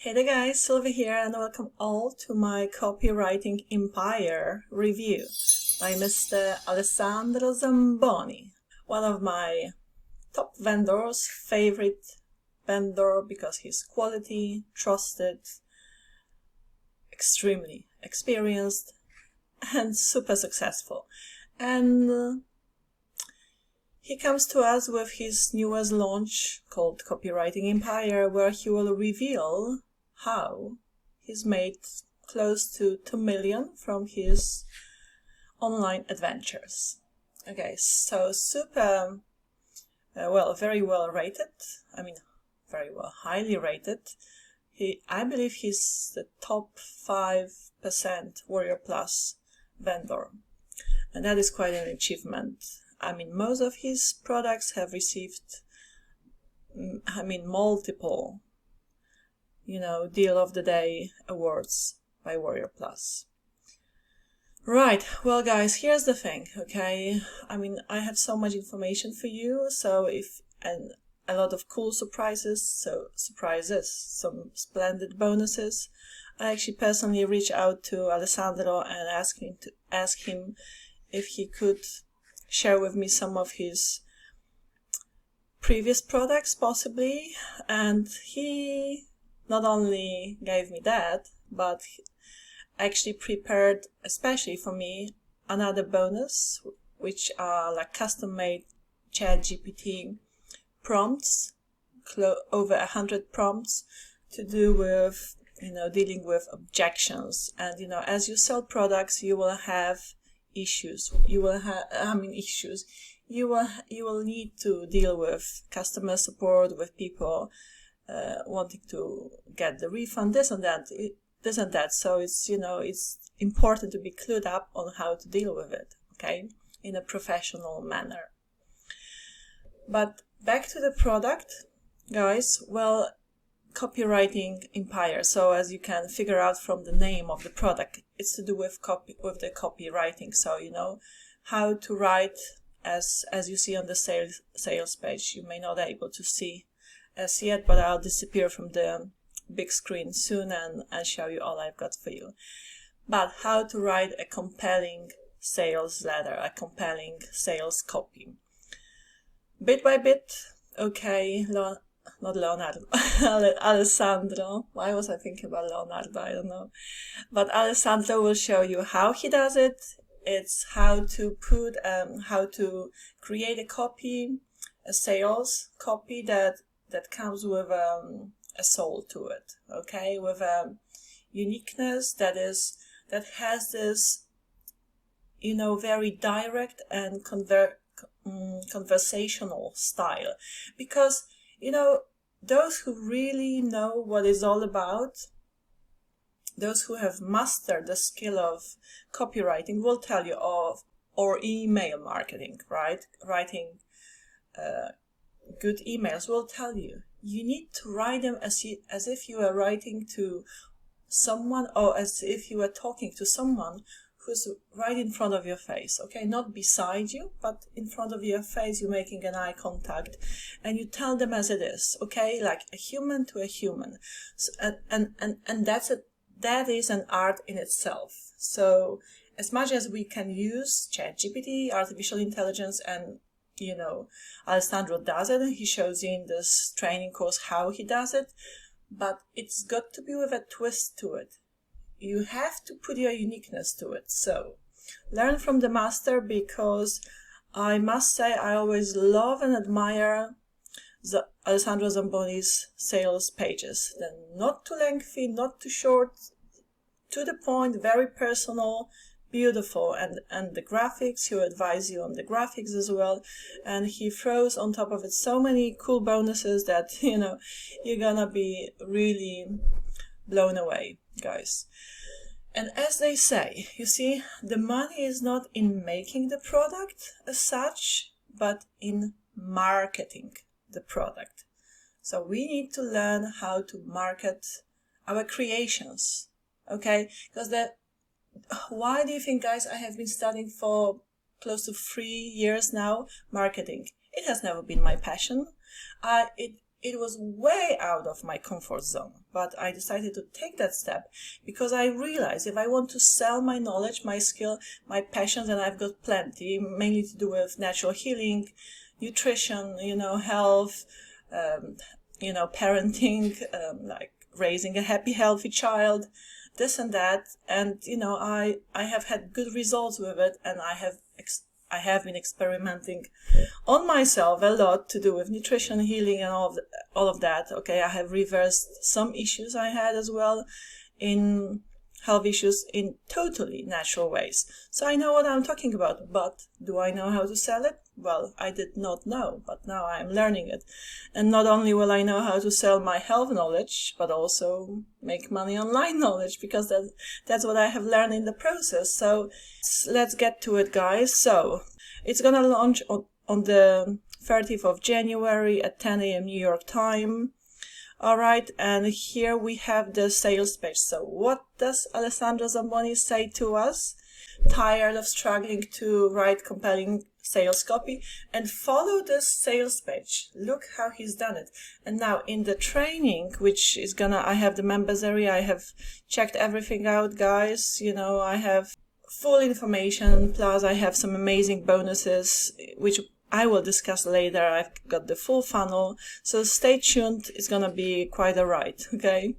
Hey there guys, Sylvia here and welcome all to my Copywriting Empire review by Mr. Alessandro Zamboni, one of my top vendors, favorite vendor because he's quality, trusted, extremely experienced and super successful. And he comes to us with his newest launch called Copywriting Empire, where he will reveal how he's made close to 2 million from his online adventures. Okay, so super, very well rated. I mean, very well, highly rated. I believe he's the top 5% Warrior Plus vendor, and that is quite an achievement. I mean, most of his products have received, multiple, Deal of the Day awards by Warrior Plus. Right, well guys, here's the thing, okay? I mean, I have so much information for you, and a lot of cool surprises, some splendid bonuses. I actually personally reached out to Alessandro and asked him if he could share with me some of his previous products possibly, and he not only gave me that, but actually prepared especially for me another bonus, which are like custom-made ChatGPT prompts, over 100 prompts to do with dealing with objections. And as you sell products, you will have issues. You will need to deal with customer support, with people wanting to get the refund, this and that. So it's important to be clued up on how to deal with it, okay, in a professional manner. But back to the product, guys. Well, Copywriting Empire. So as you can figure out from the name of the product, it's to do with the copywriting. So how to write as you see on the sales page. You may not be able to see as yet, but I'll disappear from the big screen soon and show you all I've got for you. But how to write a compelling sales letter, a compelling sales copy. Bit by bit, okay, not Leonardo, Alessandro. Why was I thinking about Leonardo? I don't know. But Alessandro will show you how he does it. It's how to create a copy, a sales copy that comes with a soul to it, okay, with a uniqueness that has this, very direct and conversational style, because those who really know what it's all about, those who have mastered the skill of copywriting will tell you or email marketing, right? Writing good emails will tell you need to write them as if you are writing to someone, or as if you are talking to someone who's right in front of your face, okay? Not beside you, but in front of your face. You're making an eye contact and you tell them as it is, okay? Like a human to a human. So, and that is an art in itself. So as much as we can use ChatGPT, artificial intelligence, and Alessandro does it, and he shows you in this training course how he does it, but it's got to be with a twist to it. You have to put your uniqueness to it. So learn from the master, because I must say I always love and admire Alessandro Zamboni's sales pages. They're not too lengthy, not too short, to the point, very personal, beautiful, and the graphics, he'll advise you on the graphics as well, and he throws on top of it so many cool bonuses that you're gonna be really blown away, guys. And as they say, you see, the money is not in making the product as such, but in marketing the product. So we need to learn how to market our creations, okay? Because why do you think, guys, I have been studying for close to 3 years now marketing? It has never been my passion. It it was way out of my comfort zone, but I decided to take that step because I realized if I want to sell my knowledge, my skill, my passions, and I've got plenty, mainly to do with natural healing, nutrition, health, parenting, like raising a happy, healthy child, this and that. And, I have had good results with it, and I have been experimenting on myself a lot to do with nutrition, healing, and all of that. Okay, I have reversed some issues I had as well in health issues in totally natural ways. So I know what I'm talking about, but do I know how to sell it? Well, I did not know, but now I'm learning it. And not only will I know how to sell my health knowledge, but also make money online knowledge, because that's what I have learned in the process. So let's get to it, guys. So it's going to launch on the 30th of January at 10 a.m. New York time. All right, and here we have the sales page. So what does Alessandro Zamboni say to us? Tired of struggling to write compelling sales copy? And follow this sales page. Look how he's done it. And now in the training, which is I have the members area, I have checked everything out, guys. I have full information, plus I have some amazing bonuses, which I will discuss later. I've got the full funnel, so stay tuned. It's gonna be quite a ride, okay?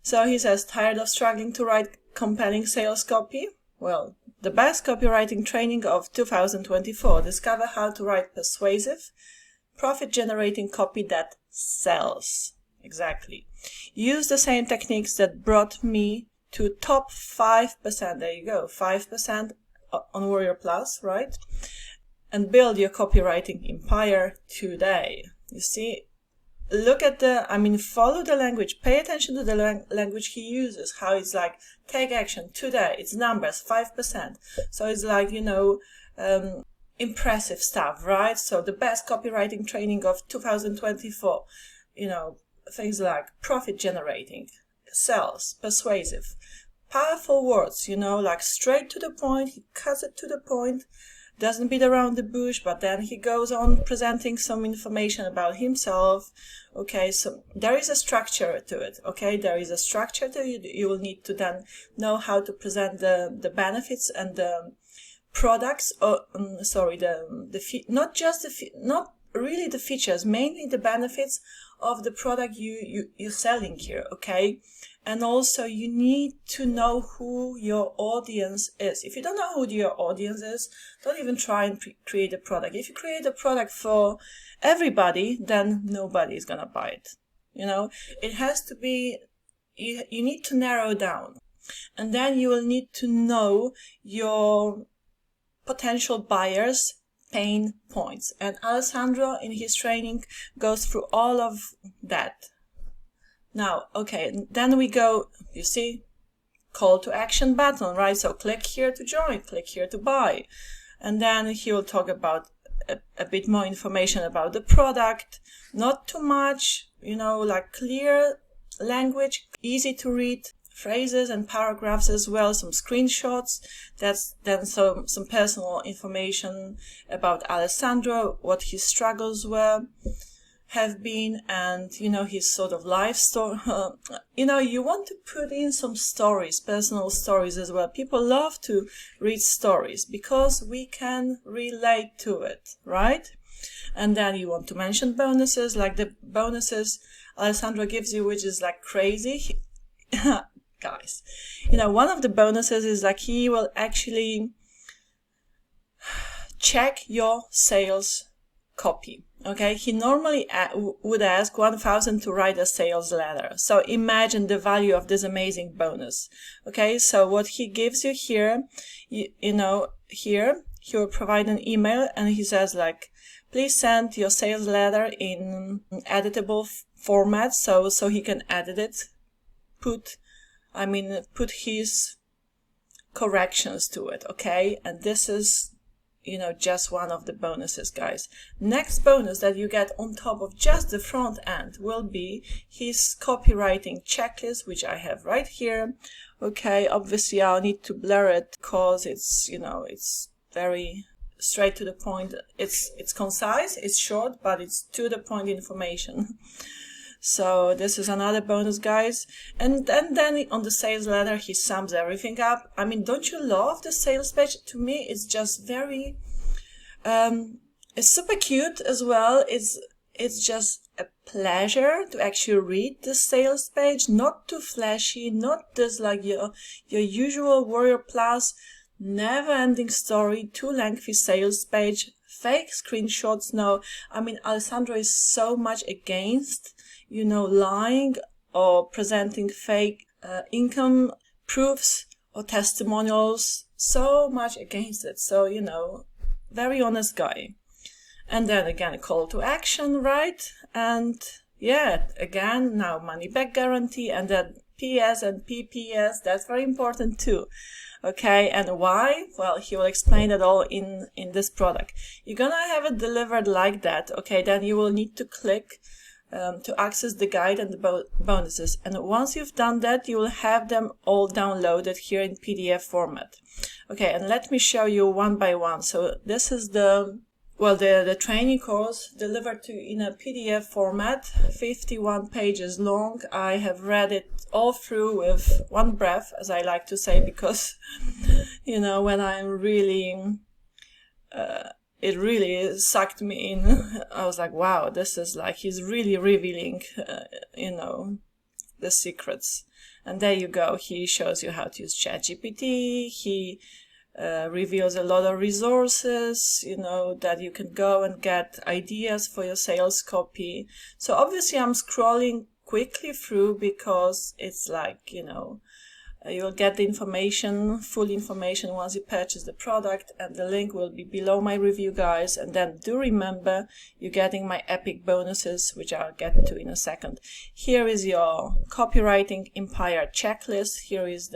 So he says, tired of struggling to write compelling sales copy? Well, the best copywriting training of 2024. Discover how to write persuasive, profit-generating copy that sells. Exactly. Use the same techniques that brought me to top 5%. There you go, 5% on Warrior Plus, right? And build your copywriting empire today. You see, look at follow the language, pay attention to the language he uses, how it's like, take action today, it's numbers, 5%. So it's like, impressive stuff, right? So the best copywriting training of 2024, things like profit generating, sales, persuasive, powerful words, like straight to the point, he cuts it to the point, doesn't beat around the bush, but then he goes on presenting some information about himself. Okay, so there is a structure to it. Okay, there is a structure to it. You will need to then know how to present the benefits and the products, not really the features, mainly the benefits of the product you're selling here. Okay. And also you need to know who your audience is. If you don't know who your audience is, don't even try and create a product. If you create a product for everybody, then nobody is going to buy it. It has to be, you need to narrow down. And then you will need to know your potential buyers' pain points. And Alessandro in his training goes through all of that. Now, okay, then we go, you see, call to action button, right? So click here to join, click here to buy. And then he will talk about a bit more information about the product, not too much, like clear language, easy to read, phrases and paragraphs as well, some screenshots. That's then some personal information about Alessandro, what his struggles have been, and his sort of life story. You want to put in some stories, personal stories as well. People love to read stories because we can relate to it, right? And then you want to mention bonuses, like the bonuses Alessandro gives you, which is like crazy. Guys, one of the bonuses is like he will actually check your sales copy. Okay, he normally would ask 1,000 to write a sales letter. So imagine the value of this amazing bonus. Okay, so what he gives you here, here he will provide an email, and he says like, please send your sales letter in editable format, so he can edit it, put his corrections to it. Okay, and this is just one of the bonuses, guys. Next bonus that you get on top of just the front end will be his copywriting checklist, which I have right here. Okay, obviously I'll need to blur it because it's, it's very straight to the point. It's concise, it's short, but it's to the point information. So this is another bonus, guys. And then on the sales letter, he sums everything up. I mean, don't you love the sales page? To me, it's just very, it's super cute as well. It's just a pleasure to actually read the sales page. Not too flashy, not this like your usual Warrior Plus never-ending story, too lengthy sales page, fake screenshots. No, I mean, Alessandro is so much against, you know, lying or presenting fake income proofs or testimonials, so much against it. So, you know, very honest guy. And then again, a call to action, right? And yeah, again, now money back guarantee, and then PS and PPS, that's very important too. Okay, and why? Well, he will explain it all in this product. You're gonna have it delivered like that. Okay, then you will need to click to access the guide and the bonuses. And once you've done that, you will have them all downloaded here in PDF format. Okay, and let me show you one by one. So this is the training course delivered to you in a PDF format, 51 pages long. I have read it all through with one breath, as I like to say, because, you know, when I'm really, it really sucked me in. I was like, wow, this is like, he's really revealing, you know, the secrets. And there you go. He shows you how to use ChatGPT. He reveals a lot of resources, you know, that you can go and get ideas for your sales copy. So obviously I'm scrolling quickly through because it's like, you know, you'll get the information, full information once you purchase the product, and the link will be below my review, guys. And then do remember, you're getting my epic bonuses, which I'll get to in a second. Here is your copywriting empire checklist. Here is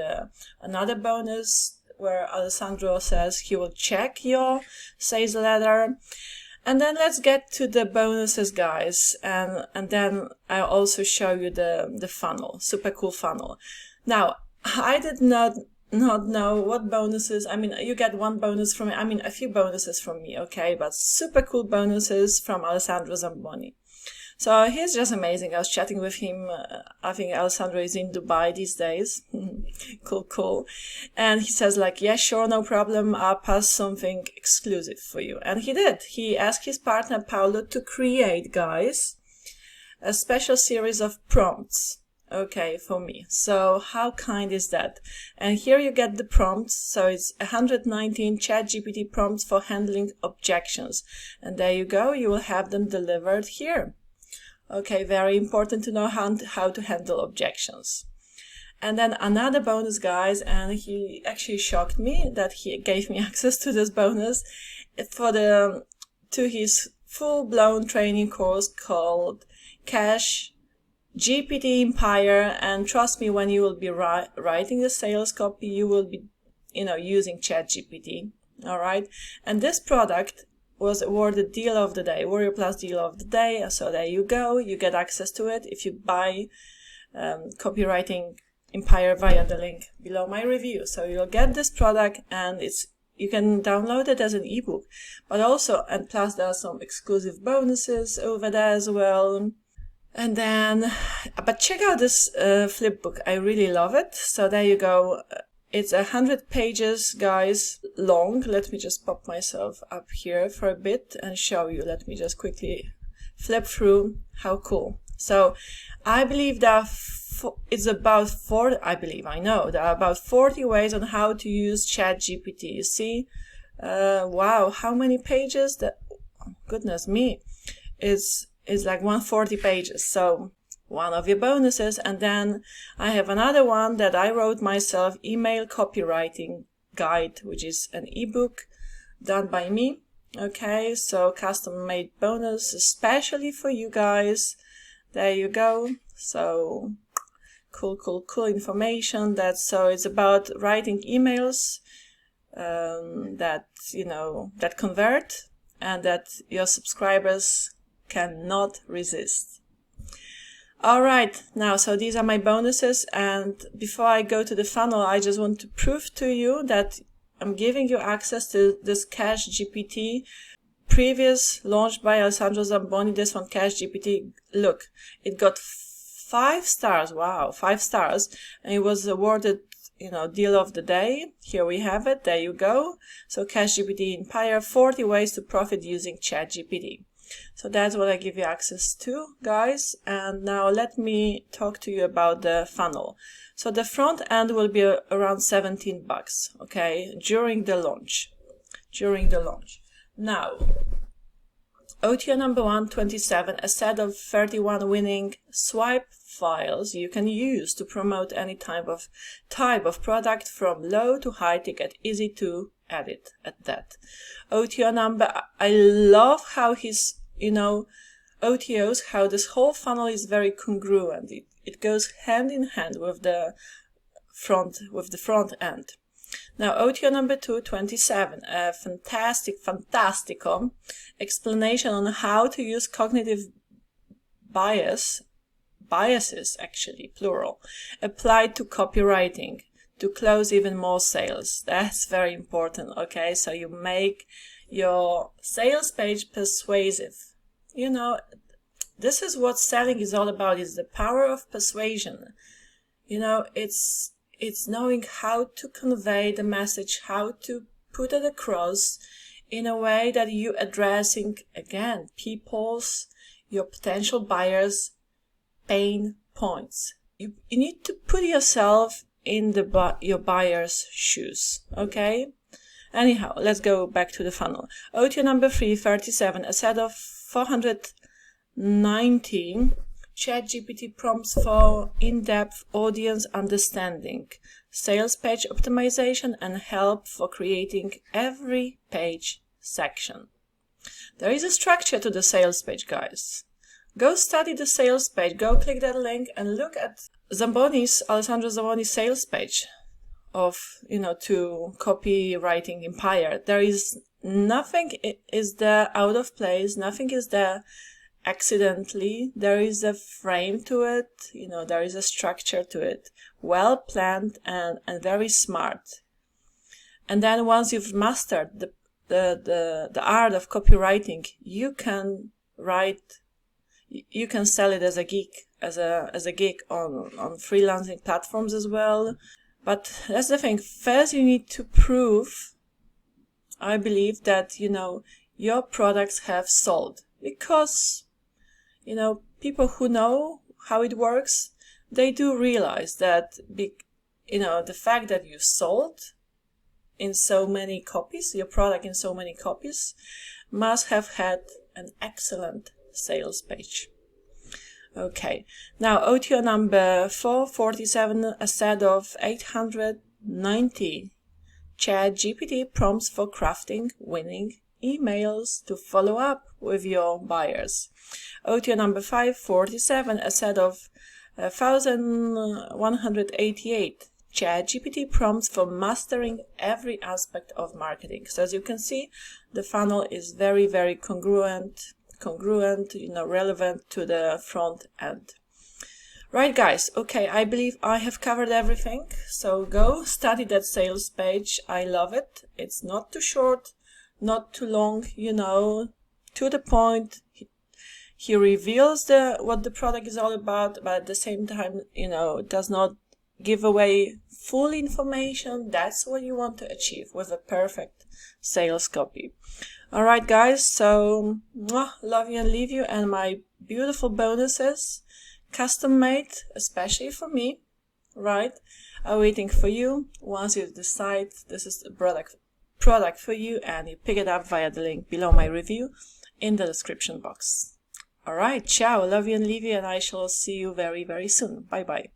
another bonus where Alessandro says he will check your sales letter. And then let's get to the bonuses, guys. And then I'll also show you the funnel, super cool funnel. Now, I did not know what bonuses. I mean, you get one bonus from me. I mean, a few bonuses from me, okay? But super cool bonuses from Alessandro Zamboni. So he's just amazing. I was chatting with him. I think Alessandro is in Dubai these days. Cool. And he says like, yeah, sure, no problem. I'll pass something exclusive for you. And he did. He asked his partner, Paolo, to create, guys, a special series of prompts. Okay, for me. So how kind is that? And here you get the prompts. So it's 119 ChatGPT prompts for handling objections. And there you go. You will have them delivered here. Okay, very important to know how to handle objections. And then another bonus, guys, and he actually shocked me that he gave me access to this bonus to his full-blown training course called Cash GPT Empire. And trust me, when you will be writing the sales copy, you will be, you know, using ChatGPT. All right. And this product was awarded Deal of the Day, Warrior Plus Deal of the Day. So there you go. You get access to it if you buy Copywriting Empire via the link below my review. So you'll get this product, and you can download it as an ebook. But also, and plus there are some exclusive bonuses over there as well. And then, but check out this flip book. I really love it. So there you go. It's 100 pages, guys, long. Let me just pop myself up here for a bit and show you. Let me just quickly flip through. How cool. So I believe that it's about 40, I know, there are about 40 ways on how to use ChatGPT. You see? Wow, how many pages? Goodness me. It's like 140 pages. So one of your bonuses. And then I have another one that I wrote myself, Email Copywriting Guide, which is an ebook done by me. Okay, so custom made bonus especially for you guys. There you go. So cool information. So it's about writing emails that, you know, that convert and that your subscribers cannot resist. All right, now, so these are my bonuses. And before I go to the funnel, I just want to prove to you that I'm giving you access to this Cash GPT previous launched by Alessandro Zamboni. This one, Cash GPT, look, it got 5 stars. Wow, 5 stars, and it was awarded, you know, deal of the day. Here we have it. There you go. So Cash GPT Empire, 40 ways to profit using ChatGPT. So that's what I give you access to, guys. And now let me talk to you about the funnel. So the front end will be around $17, okay, during the launch. Now, OTO number 127, a set of 31 winning swipe files you can use to promote any type of product from low to high ticket, easy to edit at that. OTO number, I love how he's, you know, OTOs, how this whole funnel is very congruent. It goes hand in hand with the front end. Now, OTO number 227, a fantastical explanation on how to use cognitive biases, actually, plural, applied to copywriting to close even more sales. That's very important, okay? So you make your sales page persuasive. You know, this is what selling is all about, is the power of persuasion. You know, it's knowing how to convey the message, how to put it across in a way that you're addressing, again, your potential buyers' pain points. You need to put yourself in your buyer's shoes, okay? Anyhow, let's go back to the funnel. OTO number 337, a set of 419 ChatGPT prompts for in-depth audience understanding, sales page optimization, and help for creating every page section. There is a structure to the sales page, guys. Go study the sales page. Go click that link and look at Alessandro Zamboni's sales page of, you know, to Copywriting Empire. There is nothing is there out of place. Nothing is there accidentally. There is a frame to it, you know, there is a structure to it, well planned and very smart. And then once you've mastered the art of copywriting, you can sell it as a gig, as a gig on freelancing platforms as well. But that's the thing. First, you need to prove, I believe, that, you know, your products have sold, because, you know, people who know how it works, they do realize that, you know, the fact that you sold in so many copies, your product in so many copies, must have had an excellent sales page. Okay, now OTO number 447, a set of 890 ChatGPT prompts for crafting winning emails to follow up with your buyers. OTO number 547, a set of 1,188 ChatGPT prompts for mastering every aspect of marketing. So as you can see, the funnel is very, very congruent, you know, relevant to the front end. Right, guys. Okay, I believe I have covered everything. So go study that sales page. I love it. It's not too short, not too long, you know, to the point. He reveals what the product is all about, but at the same time, you know, does not give away full information. That's what you want to achieve with a perfect sales copy. All right, guys. So, love you and leave you, and my beautiful bonuses, custom made, especially for me, right, are waiting for you once you decide this is the product for you, and you pick it up via the link below my review in the description box. All right, ciao, love you and leave you, and I shall see you very, very soon. Bye bye.